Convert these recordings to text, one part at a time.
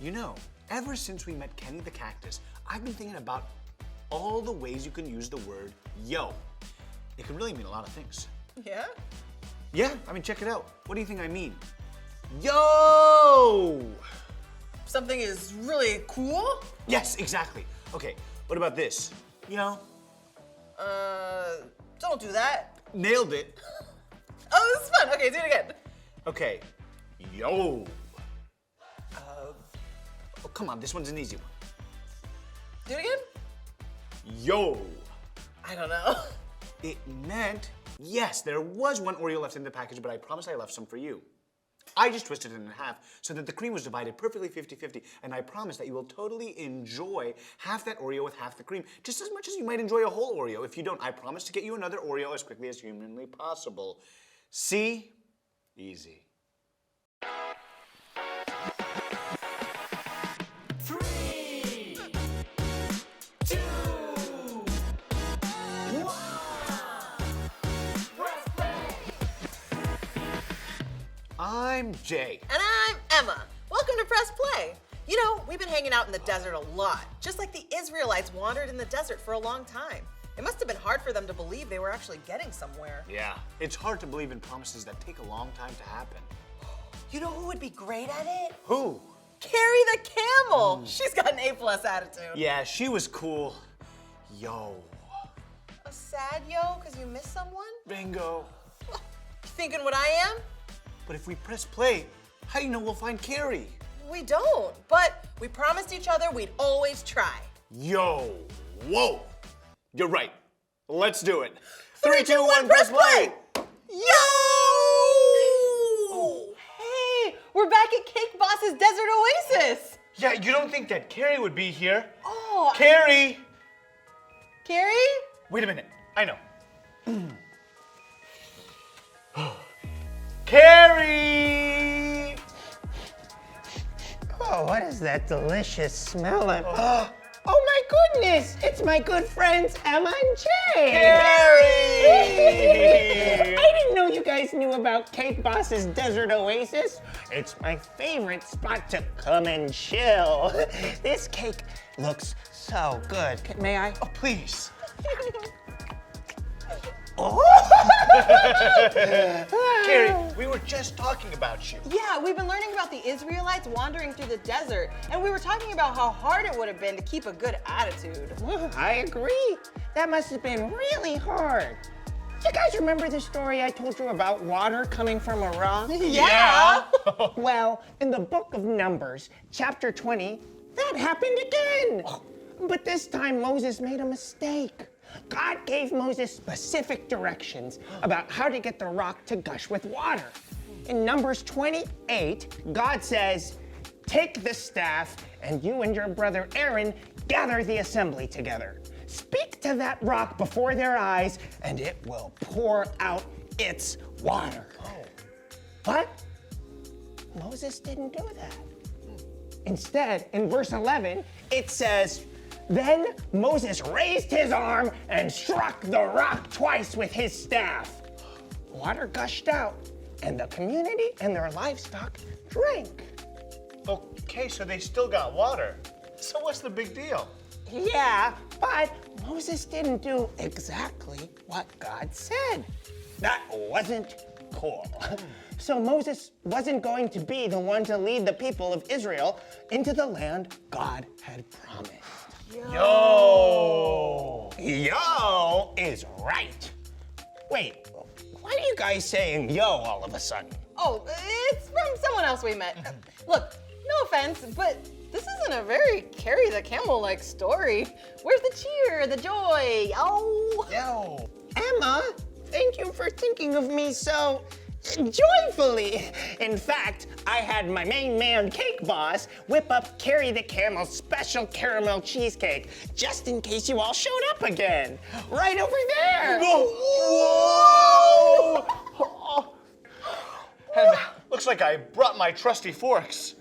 You know, ever since we met Kenny the cactus, I've been thinking about all the ways you can use the word yo. It can really mean a lot of things. Yeah? Yeah, I mean, check it out. What do you think I mean? Yo! Something is really cool? Yes, exactly. Okay, what about this? Yo? Don't do that. Nailed it. Oh, this is fun. Okay, do it again. Okay, yo. Oh, come on, this one's an easy one. Do it again? Yo. I don't know. It meant, yes, there was one Oreo left in the package, but I promised I left some for you. I just twisted it in half so that the cream was divided perfectly 50-50, and I promise that you will totally enjoy half that Oreo with half the cream, just as much as you might enjoy a whole Oreo. If you don't, I promise to get you another Oreo as quickly as humanly possible. See? Easy. 3, 2, 1. Press play. I'm Jay. And I'm Emma. Welcome to Press Play. You know, we've been hanging out in the desert a lot, just like the Israelites wandered in the desert for a long time. It must have been hard for them to believe they were actually getting somewhere. Yeah, it's hard to believe in promises that take a long time to happen. You know who would be great at it? Who? Carrie the camel. She's got an A+ attitude. Yeah, she was cool. Yo. A sad yo because you miss someone? Bingo. You thinking what I am? But if we press play, how do you know we'll find Carrie? We don't, but we promised each other we'd always try. Yo. Whoa. You're right. Let's do it. 3, 2, 1, press play. Yo! Hey, we're back at Cake Boss's Desert Oasis. Yeah, you don't think that Carrie would be here? Oh, Carrie! Carrie? Wait a minute. I know. Carrie! Oh, what is that delicious smell? Oh my goodness! It's my good friends Emma and Jay! Carrie! I didn't know you guys knew about Cake Boss's Desert Oasis. It's my favorite spot to come and chill. This cake looks so good. May I? Oh, please. Carrie, we were just talking about you. Yeah, we've been learning about the Israelites wandering through the desert, and we were talking about how hard it would have been to keep a good attitude. Well, I agree. That must have been really hard. You guys remember the story I told you about water coming from a rock? Yeah. Well, in the book of Numbers, chapter 20, that happened again. But this time Moses made a mistake. God gave Moses specific directions about how to get the rock to gush with water. In Numbers 28, God says, "Take the staff, and you and your brother Aaron gather the assembly together. Speak to that rock before their eyes, and it will pour out its water." But Moses didn't do that. Instead, in verse 11, it says, "Then Moses raised his arm and struck the rock twice with his staff. Water gushed out, and the community and their livestock drank." Okay, so they still got water. So what's the big deal? Yeah, but Moses didn't do exactly what God said. That wasn't cool. So Moses wasn't going to be the one to lead the people of Israel into the land God had promised. Yo! Yo is right. Wait, why are you guys saying yo all of a sudden? Oh, it's from someone else we met. Look, no offense, but this isn't a very Carrie the Camel-like story. Where's the cheer, the joy? Oh. Yo! Emma, thank you for thinking of me so joyfully. In fact, I had my main man, Cake Boss, whip up Carrie the Camel's special caramel cheesecake, just in case you all showed up again. Right over there. Whoa! And looks like I brought my trusty forks.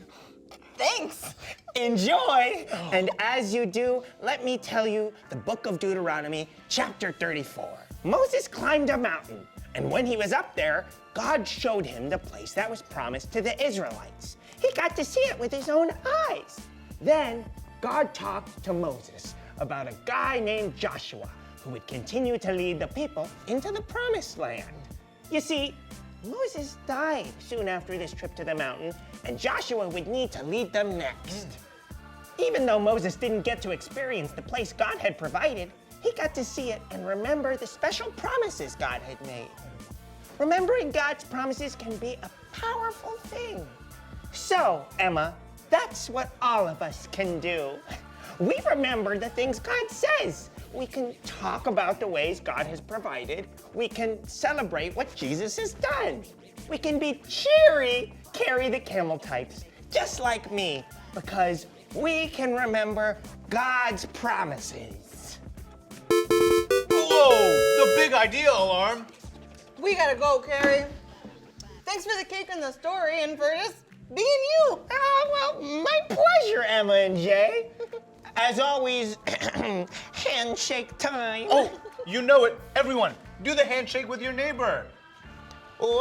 Thanks. Enjoy. And as you do, let me tell you the book of Deuteronomy, chapter 34. Moses climbed a mountain, and when he was up there, God showed him the place that was promised to the Israelites. He He got to see it with his own eyes. Then God talked to Moses about a guy named Joshua who would continue to lead the people into the promised land. You see, Moses died soon after this trip to the mountain, and Joshua would need to lead them next. Even though Moses didn't get to experience the place God had provided, he got to see it and remember the special promises God had made. Remembering God's promises can be a powerful thing. So, Emma, that's what all of us can do. We remember the things God says. We can talk about the ways God has provided. We can celebrate what Jesus has done. We can be cheery, carry the camel types, just like me, because we can remember God's promises. Whoa, the big idea alarm. We gotta go, Carrie. Thanks for the cake and the story and for just being you. Well, my pleasure, Emma and Jay. As always, handshake time. Oh, you know it. Everyone, do the handshake with your neighbor. Boo!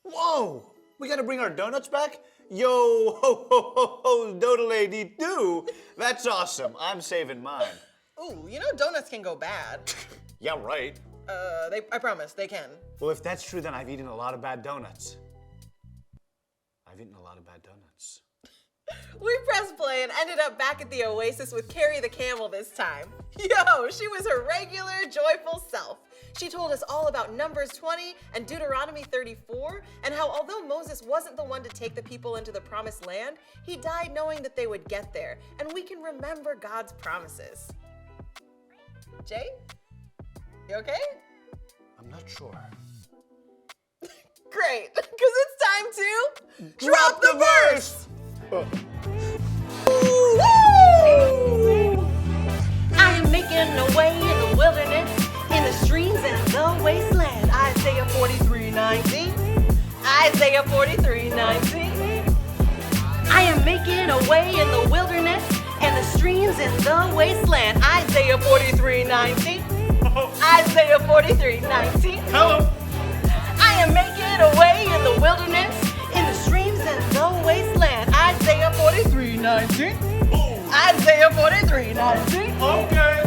Whoa, we gotta bring our donuts back? Yo, ho, ho, ho, ho, doodle-a-dee-doo. That's awesome. I'm saving mine. Ooh, you know donuts can go bad. Yeah, right. I promise, they can. Well, if that's true, then I've eaten a lot of bad donuts. I've eaten a lot of bad donuts. We pressed play and ended up back at the Oasis with Carrie the camel this time. Yo, she was her regular, joyful self. She told us all about Numbers 20 and Deuteronomy 34, and how although Moses wasn't the one to take the people into the promised land, he died knowing that they would get there, and we can remember God's promises. Jay? You okay? I'm not sure. Great, because it's time to drop the verse! Woo! I am making a way in the wilderness, in the streams and the wasteland. Isaiah 43:19. Isaiah 43:19. I am making a way in the wilderness, and the streams in the wasteland. Isaiah 43:19. Isaiah 43:19. Hello. I am making a way in the wilderness, in the streams and the wasteland. Isaiah 43:19. Isaiah 43:19. Okay.